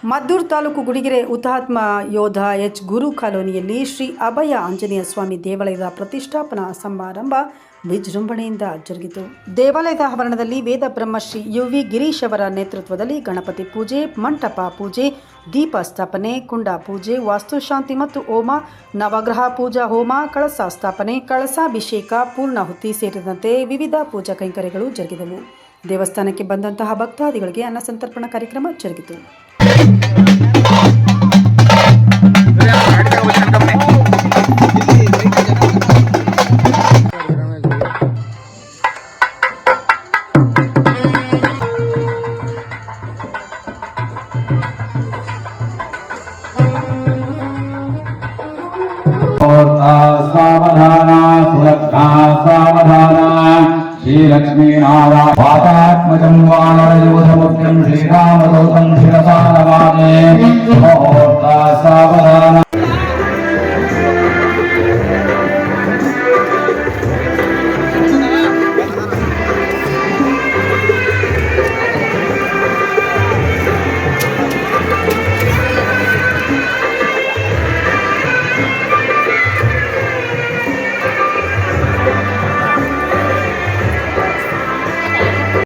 ಮದ್ದೂರು ತಾಲೂಕು ಗುಡಿಗೆರೆ ಹುತಾತ್ಮ ಯೋಧ ಎಚ್ ಗುರು ಕಾಲೋನಿಯಲ್ಲಿ ಶ್ರೀ ಅಭಯ ಆಂಜನೇಯ ಸ್ವಾಮಿ ದೇವಾಲಯದ ಪ್ರತಿಷ್ಠಾಪನಾ ಸಮಾರಂಭ ವಿಜೃಂಭಣೆಯಿಂದ ಜರುಗಿತು. ದೇವಾಲಯದ ಆವರಣದಲ್ಲಿ ವೇದ ಬ್ರಹ್ಮಶ್ರೀ ಯುವಿ ಗಿರೀಶ್ ಅವರ ನೇತೃತ್ವದಲ್ಲಿ ಗಣಪತಿ ಪೂಜೆ, ಮಂಟಪ ಪೂಜೆ, ದೀಪ ಸ್ಥಾಪನೆ, ಕುಂಡ ಪೂಜೆ, ವಾಸ್ತುಶಾಂತಿ ಮತ್ತು ಹೋಮ, ನವಗ್ರಹ ಪೂಜಾ ಹೋಮ, ಕಳಸ ಸ್ಥಾಪನೆ, ಕಳಸಾಭಿಷೇಕ, ಪೂರ್ಣಾಹುತಿ ಸೇರಿದಂತೆ ವಿವಿಧ ಪೂಜಾ ಕೈಂಕರ್ಯಗಳು ಜರುಗಿದವು. ದೇವಸ್ಥಾನಕ್ಕೆ ಬಂದಂತಹ ಭಕ್ತಾದಿಗಳಿಗೆ ಅನ್ನ ಸಂತರ್ಪಣಾ ಕಾರ್ಯಕ್ರಮ ಜರುಗಿತು. सावधाना सुरक्षा सावधाना श्री लक्ष्मी नारायण वातात्मजं वानरयोधमुख्यं श्रीरामदूतं शिरसा नमामि। सावधाना।